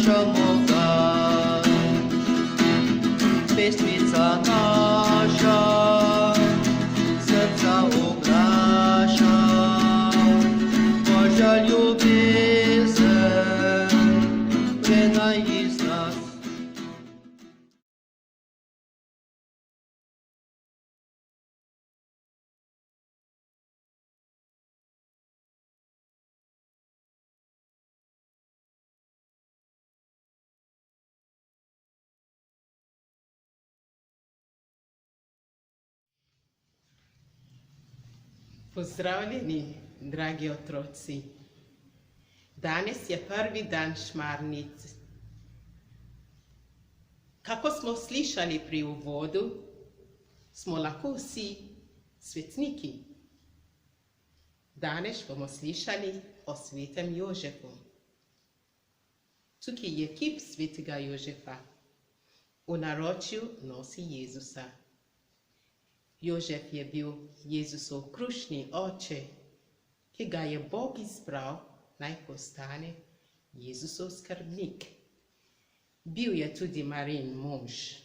obračamo ga, pesmica naša, srca oglaša, Božja ljubezen, prenaj iz nas. Pozdravljeni, dragi otroci. Danes je prvi dan Šmarnice. Kako smo slišali pri uvodu, smo lahko vsi svetniki. Danes bomo slišali o svetem Jožefu. Tukaj je kip svetega Jožefa. V naročju nosi Jezusa. Jožef je bil Jezusov krušni oče, ki ga je Bog izbral, naj postane Jezusov skrbnik. Bil je tudi Marijin mož.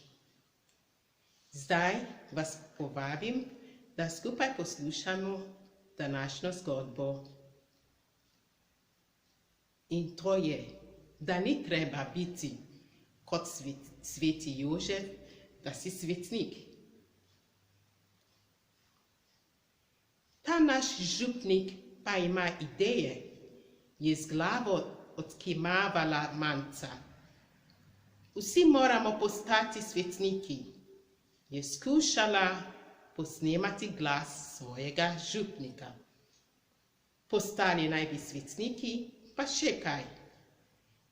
Zdaj vas povabim, da skupaj poslušamo današnjo zgodbo. In to je, da ni treba biti kot sveti Jožef, da si svetnik. Ta naš župnik pa ima ideje, je z glavo odkimavala manca. Vsi moramo postati svetniki, je skušala posnemati glas svojega župnika. Postali naj bi svetniki, pa še kaj,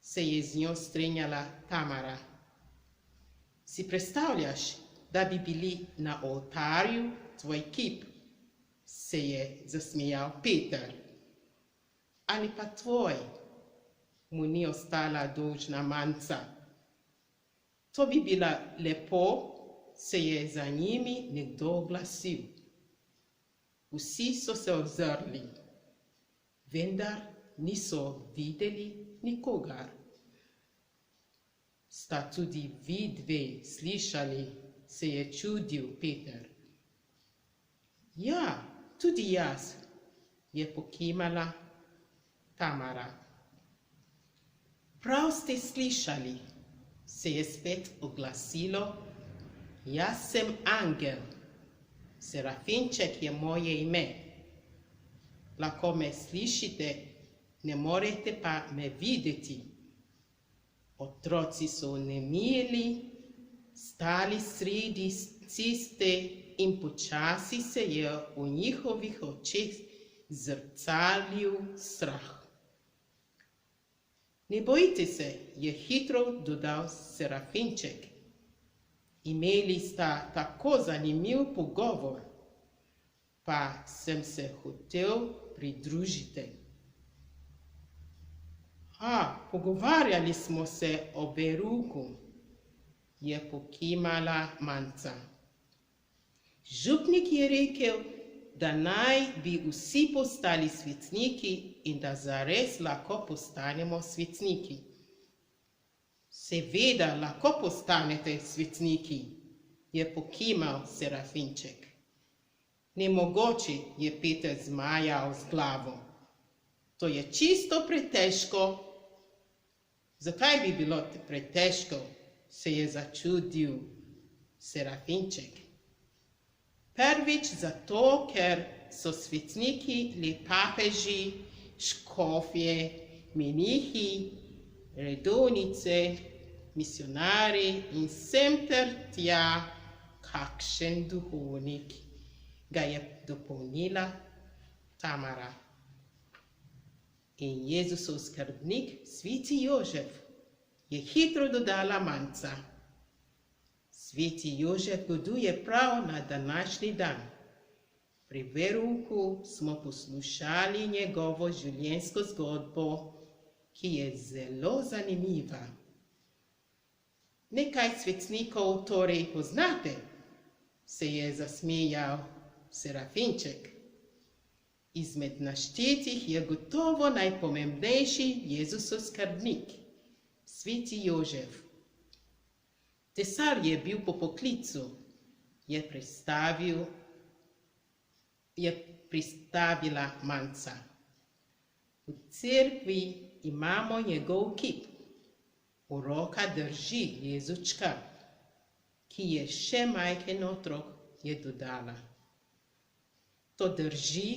se je z njo strinjala Tamara. Si predstavljaš, da bi bili na oltarju tvoj kip, se je zasmejal Peter. Ali pa tvoj, mu ni ostala dolžna manca. To bi bila lepo, se je za njimi nekdo oglasil. Vsi so se ozrli, vendar niso videli nikogar. Sta tudi vi dve slišali, se je čudil Peter. Ja, tudi jaz, je pokimala Tamara. Prav ste slišali, se je spet oglasilo. Jaz sem angel, Serafinček je moje ime. Lahko me slišite, ne morete pa me videti. Otroci so nemili, stali sredi ceste in počasi se je v njihovih očeh zrcalil strah. Ne bojte se, je hitro dodal Serafinček. Imeli sta tako zanimiv pogovor, pa sem se hotel pridružiti. Pogovarjali smo se o veruku, je pokimala manca. Župnik je rekel, da naj bi vsi postali svetniki in da zares lahko postanemo svetniki. Seveda lahko postanete svetniki, je pokimal Serafinček. Nemogoče, je Peter zmajal z glavo. To je čisto pretežko. Zakaj bi bilo pretežko, se je začudil Serafinček. Prvič zato, ker so svetniki le papeži, škofje, menihi, redovnice, misionari in sem ter tja kakšen duhovnik, ga je dopolnila Tamara. In Jezusov skrbnik, sveti Jožef, je hitro dodala manca. Sveti Jožef goduje prav na današnji dan. Pri verouku smo poslušali njegovo življenjsko zgodbo, ki je zelo zanimiva. Nekaj svetnikov torej poznate, se je zasmejal Serafinček. Izmed naštetih je gotovo najpomembnejši Jezusov skrbnik, Sveti Jožef. Tesar je bil po poklicu, je pristavila manca. V cerkvi imamo njegov kip. V roka drži Jezučka, ki je še majhen otrok, je dodala. To drži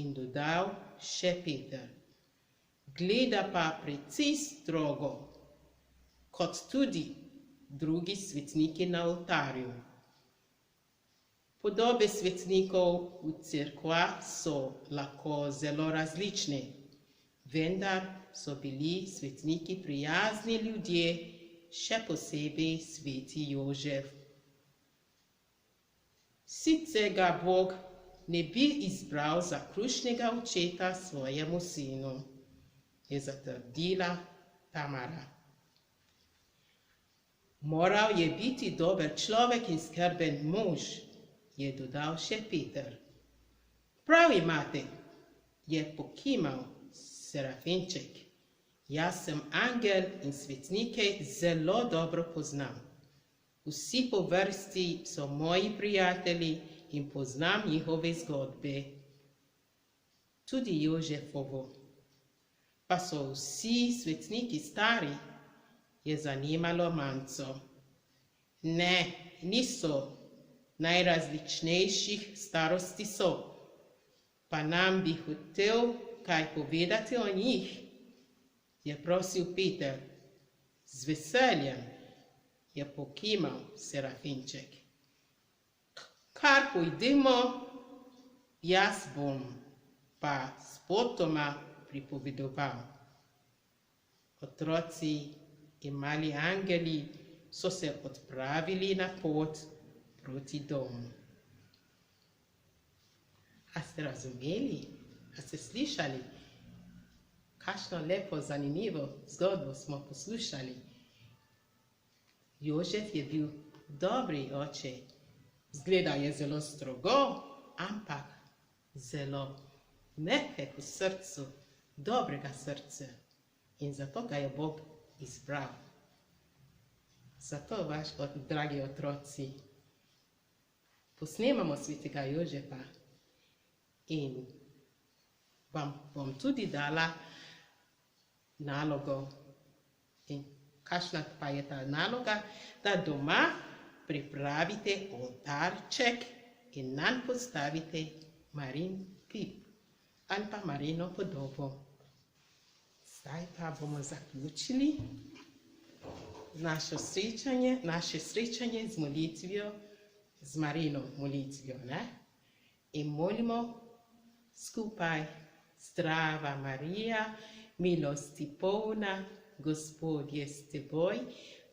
in dodal še Peter. Gleda pa precej strogo, kot tudi drugi svetniki na oltarju. Podobe svetnikov v cerkvah so lahko zelo različne, vendar so bili svetniki prijazni ljudje, še posebej sveti Jožef. Sicer ga Bog ne bi izbral za krušnega očeta svojemu sinu, je zatrdila Tamara. Moral je biti dober človek in skrben mož, je dodal še Peter. Prav imate, je pokimal Serafinček. Jaz sem angel in svetnike zelo dobro poznam. Vsi po vrsti so moji prijatelji in poznam njihove zgodbe. Tudi Jožefovo. Pa so vsi svetniki stari, je zanimalo manco. Ne, niso. Najrazličnejših starosti so. Pa nam bi hotel kaj povedati o njih, je prosil Peter. Z veseljem, je pokimal Serafinček. Kar pojdimo, jaz bom pa spotoma pripovedoval. Otroci in mali angeli so se odpravili na pot proti domu. A ste razumeli? A ste slišali? Kakšno lepo, zanimivo zgodbo smo poslušali. Jožef je bil dobri oče. Zgleda je zelo strogo, ampak zelo mehek v srcu, dobrega srca. In zato ga je Bog izbral. Zato, dragi otroci, posnemamo svetega Jožefa in vam bom tudi dala nalogo. In kakšna pa je ta naloga? Da doma pripravite oltarček in nanj postavite Marin kip ali pa Marino podobo. Zdaj pa bomo zaključili naše srečanje z molitvijo, z Marino molitvijo, ne? In molimo skupaj: Zdrava Marija, milosti polna, Gospod je s teboj,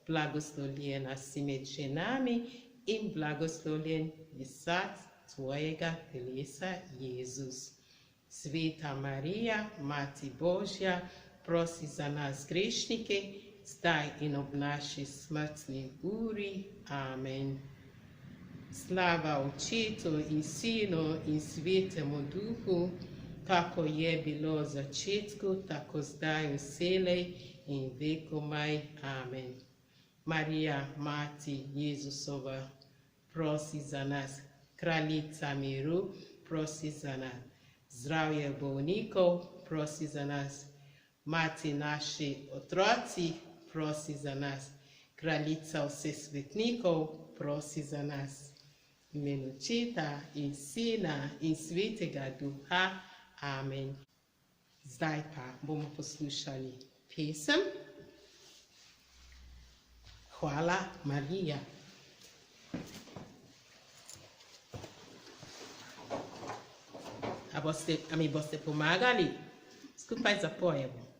blagoslovljena si med ženami in blagoslovljen je sad tvojega telesa, Jezus. Sveta Marija, Mati Božja, prosi za nas grešnike, zdaj in ob naši smrtni uri. Amen. Slava Očetu in Sinu in Svetemu Duhu, kako je bilo v začetku, tako zdaj in vselej in vekomaj. Amen. Marija, Mati Jezusova, prosi za nas. Kraljica miru, prosi za nas. Zdravje bolnikov, prosi za nas. Mati naši otroci, prosi za nas. Kraljica vseh svetnikov, prosi za nas. V imenu Očeta in Sina in Svetega Duha. Amen. Zdaj pa bomo poslušali pesem Hvala Marija. A mi boste pomagali? Skupaj zapojemo.